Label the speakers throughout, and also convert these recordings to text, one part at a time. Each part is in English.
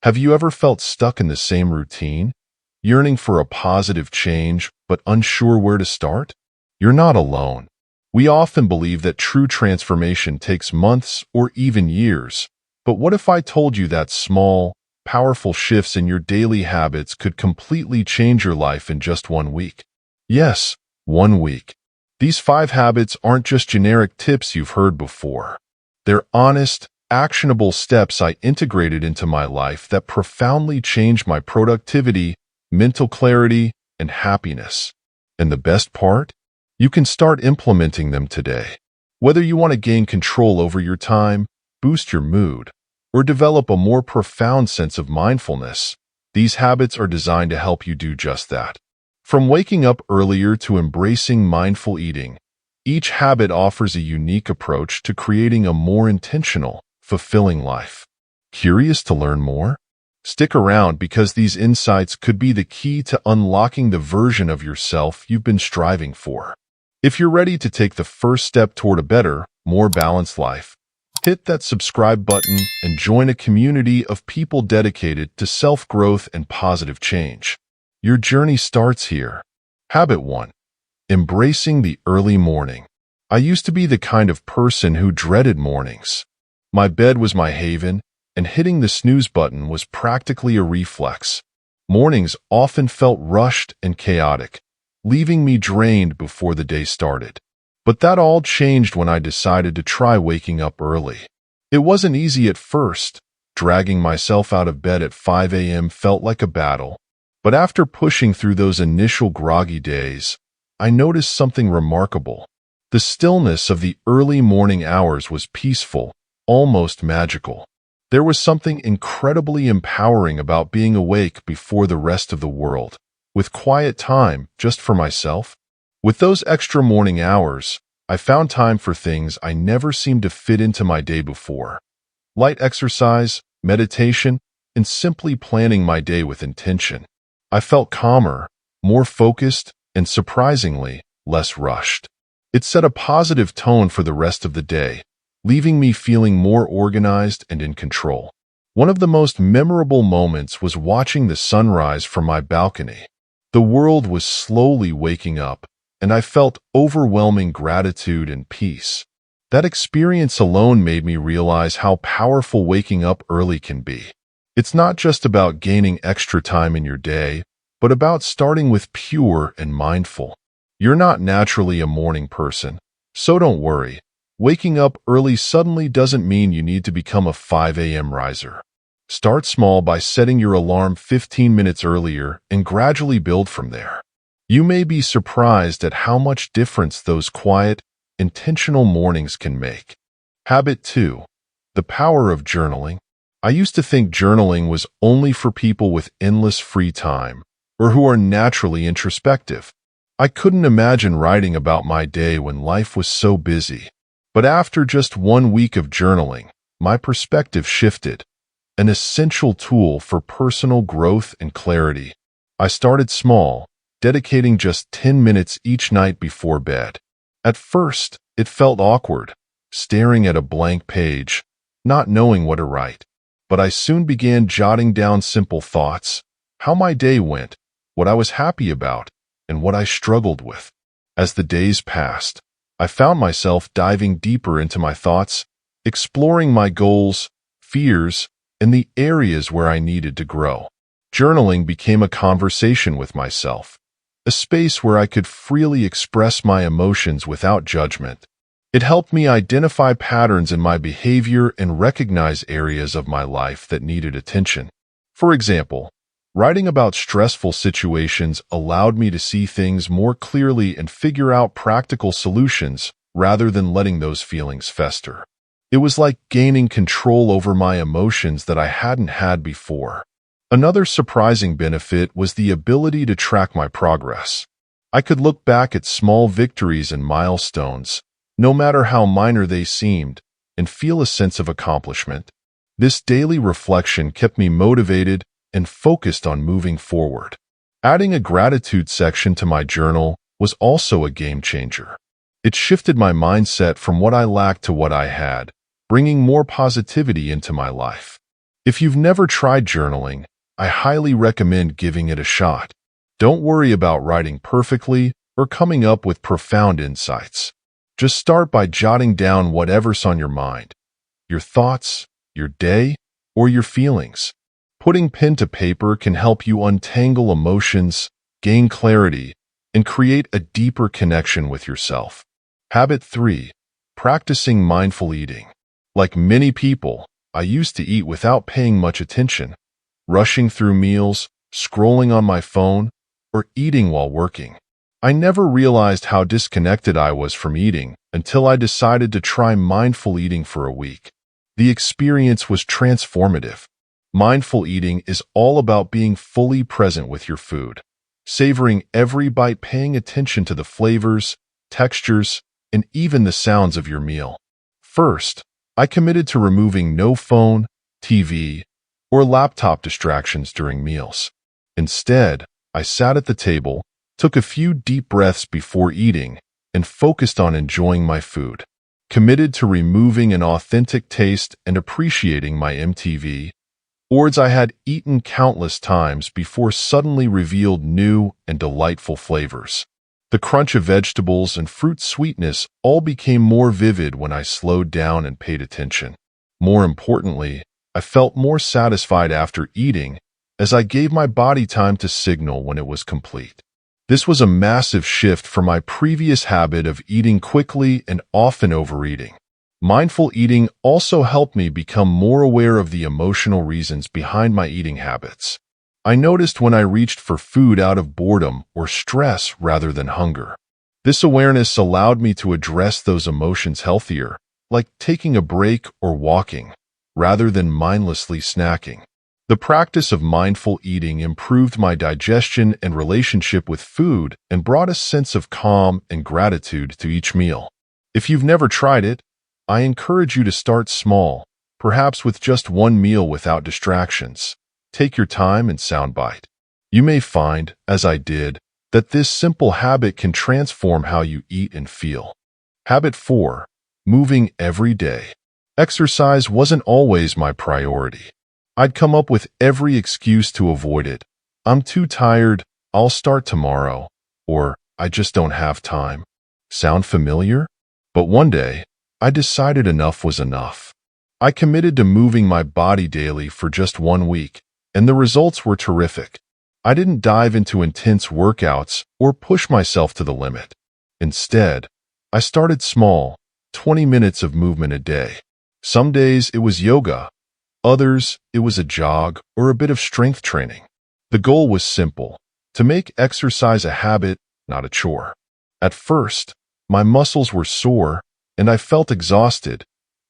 Speaker 1: Have you ever felt stuck in the same routine, yearning for a positive change but unsure where to start? You're not alone. We often believe that true transformation takes months or even years. But what if I told you that small, powerful shifts in your daily habits could completely change your life in just 1 week? Yes, 1 week. These 5 habits aren't just generic tips you've heard before. They're honest, actionable steps I integrated into my life that profoundly changed my productivity, mental clarity, and happiness. And the best part? You can start implementing them today. Whether you want to gain control over your time, boost your mood, or develop a more profound sense of mindfulness, these habits are designed to help you do just that. From waking up earlier to embracing mindful eating, each habit offers a unique approach to creating a more intentional, fulfilling life. Curious to learn more? Stick around because these insights could be the key to unlocking the version of yourself you've been striving for. If you're ready to take the first step toward a better, more balanced life, hit that subscribe button and join a community of people dedicated to self-growth and positive change. Your journey starts here. Habit 1. Embracing the early morning. I used to be the kind of person who dreaded mornings. My bed was my haven, and hitting the snooze button was practically a reflex. Mornings often felt rushed and chaotic, leaving me drained before the day started. But that all changed when I decided to try waking up early. It wasn't easy at first. Dragging myself out of bed at 5 a.m. felt like a battle. But after pushing through those initial groggy days, I noticed something remarkable. The stillness of the early morning hours was peaceful, almost magical. There was something incredibly empowering about being awake before the rest of the world, with quiet time just for myself. With those extra morning hours, I found time for things I never seemed to fit into my day before. Light exercise, meditation, and simply planning my day with intention. I felt calmer, more focused, and surprisingly, less rushed. It set a positive tone for the rest of the day, leaving me feeling more organized and in control. One of the most memorable moments was watching the sunrise from my balcony. The world was slowly waking up, and I felt overwhelming gratitude and peace. That experience alone made me realize how powerful waking up early can be. It's not just about gaining extra time in your day, but about starting with pure and mindful. You're not naturally a morning person, so don't worry. Waking up early suddenly doesn't mean you need to become a 5 a.m. riser. Start small by setting your alarm 15 minutes earlier and gradually build from there. You may be surprised at how much difference those quiet, intentional mornings can make. Habit 2. The power of journaling. I used to think journaling was only for people with endless free time, or who are naturally introspective. I couldn't imagine writing about my day when life was so busy. But after just 1 week of journaling, my perspective shifted. An essential tool for personal growth and clarity. I started small, dedicating just 10 minutes each night before bed. At first, it felt awkward, staring at a blank page, not knowing what to write. But I soon began jotting down simple thoughts, how my day went, what I was happy about, and what I struggled with. As the days passed, I found myself diving deeper into my thoughts, exploring my goals, fears, and the areas where I needed to grow. Journaling became a conversation with myself, a space where I could freely express my emotions without judgment. It helped me identify patterns in my behavior and recognize areas of my life that needed attention. For example, writing about stressful situations allowed me to see things more clearly and figure out practical solutions rather than letting those feelings fester. It was like gaining control over my emotions that I hadn't had before. Another surprising benefit was the ability to track my progress. I could look back at small victories and milestones, no matter how minor they seemed, and feel a sense of accomplishment. This daily reflection kept me motivated and focused on moving forward. Adding a gratitude section to my journal was also a game changer. It shifted my mindset from what I lacked to what I had, bringing more positivity into my life. If you've never tried journaling, I highly recommend giving it a shot. Don't worry about writing perfectly or coming up with profound insights. Just start by jotting down whatever's on your mind, your thoughts, your day, or your feelings. Putting pen to paper can help you untangle emotions, gain clarity, and create a deeper connection with yourself. Habit 3. Practicing mindful eating. Like many people, I used to eat without paying much attention, rushing through meals, scrolling on my phone, or eating while working. I never realized how disconnected I was from eating until I decided to try mindful eating for a week. The experience was transformative. Mindful eating is all about being fully present with your food, savoring every bite, paying attention to the flavors, textures, and even the sounds of your meal. First, I committed to removing no phone, TV, or laptop distractions during meals. Instead, I sat at the table, took a few deep breaths before eating, and focused on enjoying my food. Committed to removing an authentic taste and appreciating my MTV, words I had eaten countless times before suddenly revealed new and delightful flavors. The crunch of vegetables and fruit sweetness all became more vivid when I slowed down and paid attention. More importantly, I felt more satisfied after eating as I gave my body time to signal when it was complete. This was a massive shift from my previous habit of eating quickly and often overeating. Mindful eating also helped me become more aware of the emotional reasons behind my eating habits. I noticed when I reached for food out of boredom or stress rather than hunger. This awareness allowed me to address those emotions healthier, like taking a break or walking, rather than mindlessly snacking. The practice of mindful eating improved my digestion and relationship with food and brought a sense of calm and gratitude to each meal. If you've never tried it, I encourage you to start small, perhaps with just one meal without distractions. Take your time and soundbite. You may find, as I did, that this simple habit can transform how you eat and feel. Habit 4. Moving every day. Exercise wasn't always my priority. I'd come up with every excuse to avoid it. I'm too tired, I'll start tomorrow, or I just don't have time. Sound familiar? But one day, I decided enough was enough. I committed to moving my body daily for just 1 week, and the results were terrific. I didn't dive into intense workouts or push myself to the limit. Instead, I started small, 20 minutes of movement a day. Some days it was yoga. Others, it was a jog or a bit of strength training. The goal was simple: to make exercise a habit, not a chore. At first, my muscles were sore and I felt exhausted,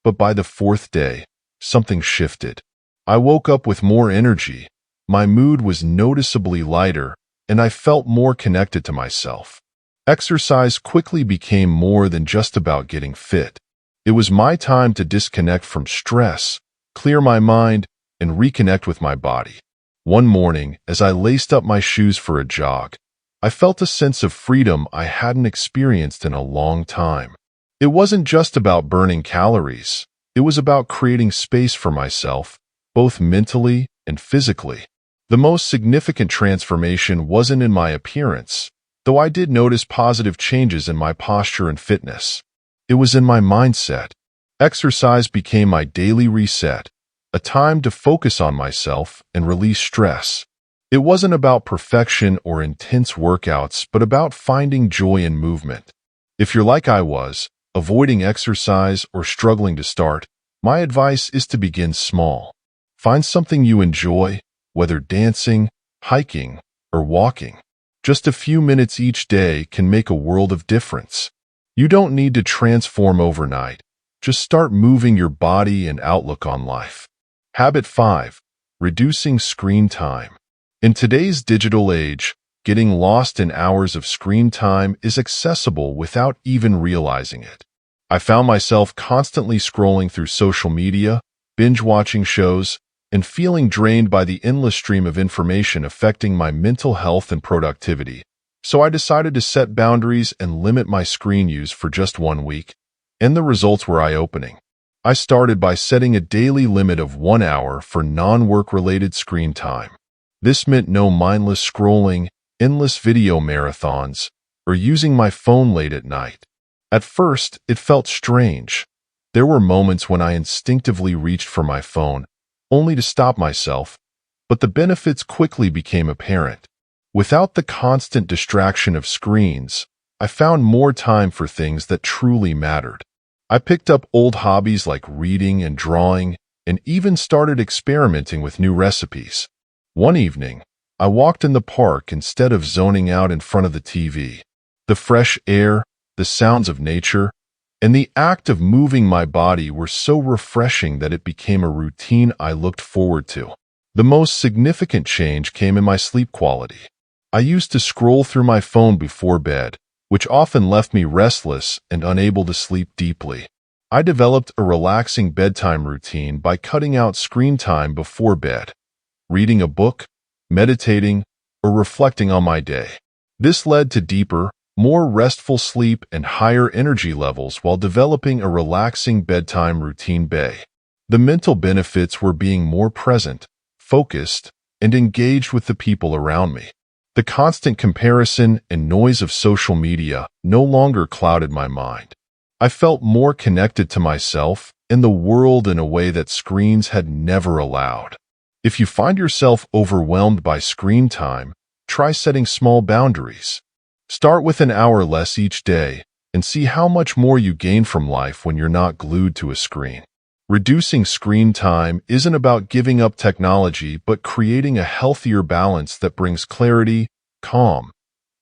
Speaker 1: but by the 4th day, something shifted. I woke up with more energy, my mood was noticeably lighter, and I felt more connected to myself. Exercise quickly became more than just about getting fit. It was my time to disconnect from stress, clear my mind, and reconnect with my body. One morning, as I laced up my shoes for a jog, I felt a sense of freedom I hadn't experienced in a long time. It wasn't just about burning calories. It was about creating space for myself, both mentally and physically. The most significant transformation wasn't in my appearance, though I did notice positive changes in my posture and fitness. It was in my mindset. Exercise became my daily reset, a time to focus on myself and release stress. It wasn't about perfection or intense workouts, but about finding joy in movement. If you're like I was, avoiding exercise or struggling to start, my advice is to begin small. Find something you enjoy, whether dancing, hiking, or walking. Just a few minutes each day can make a world of difference. You don't need to transform overnight. Just start moving your body and outlook on life. Habit 5. Reducing screen time. In today's digital age, getting lost in hours of screen time is accessible without even realizing it. I found myself constantly scrolling through social media, binge-watching shows, and feeling drained by the endless stream of information affecting my mental health and productivity. So I decided to set boundaries and limit my screen use for just 1 week, and the results were eye-opening. I started by setting a daily limit of 1 hour for non-work-related screen time. This meant no mindless scrolling, endless video marathons, or using my phone late at night. At first, it felt strange. There were moments when I instinctively reached for my phone, only to stop myself, but the benefits quickly became apparent. Without the constant distraction of screens, I found more time for things that truly mattered. I picked up old hobbies like reading and drawing, and even started experimenting with new recipes. One evening, I walked in the park instead of zoning out in front of the TV. The fresh air, the sounds of nature, and the act of moving my body were so refreshing that it became a routine I looked forward to. The most significant change came in my sleep quality. I used to scroll through my phone before bed, which often left me restless and unable to sleep deeply. I developed a relaxing bedtime routine by cutting out screen time before bed, reading a book, meditating, or reflecting on my day. This led to deeper, more restful sleep and higher energy levels while developing a relaxing bedtime routine. The mental benefits were being more present, focused, and engaged with the people around me. The constant comparison and noise of social media no longer clouded my mind. I felt more connected to myself and the world in a way that screens had never allowed. If you find yourself overwhelmed by screen time, try setting small boundaries. Start with an hour less each day and see how much more you gain from life when you're not glued to a screen. Reducing screen time isn't about giving up technology, but creating a healthier balance that brings clarity, calm,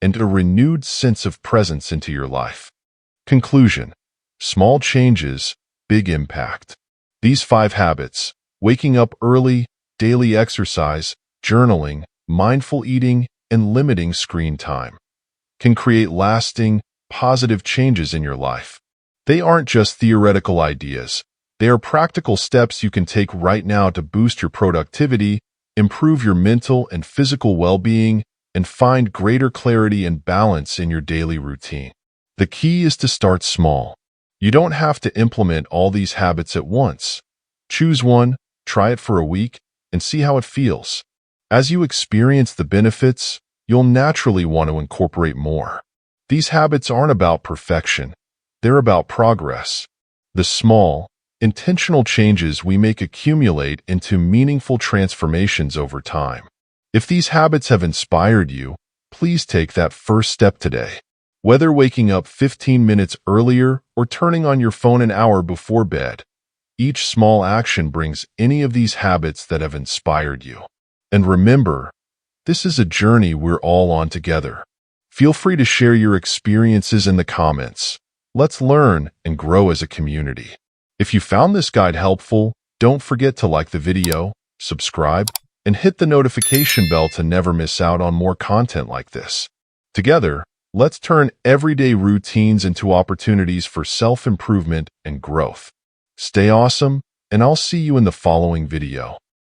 Speaker 1: and a renewed sense of presence into your life. Conclusion: small changes, big impact. These 5 habits, waking up early, daily exercise, journaling, mindful eating, and limiting screen time, can create lasting, positive changes in your life. They aren't just theoretical ideas. They are practical steps you can take right now to boost your productivity, improve your mental and physical well-being, and find greater clarity and balance in your daily routine. The key is to start small. You don't have to implement all these habits at once. Choose one, try it for a week, and see how it feels. As you experience the benefits, you'll naturally want to incorporate more. These habits aren't about perfection. They're about progress. The small, intentional changes we make accumulate into meaningful transformations over time. If these habits have inspired you, please take that first step today. Whether waking up 15 minutes earlier or turning on your phone an hour before bed, each small action brings any of these habits that have inspired you. And remember, this is a journey we're all on together. Feel free to share your experiences in the comments. Let's learn and grow as a community. If you found this guide helpful, don't forget to like the video, subscribe, and hit the notification bell to never miss out on more content like this. Together, let's turn everyday routines into opportunities for self-improvement and growth. Stay awesome, and I'll see you in the following video.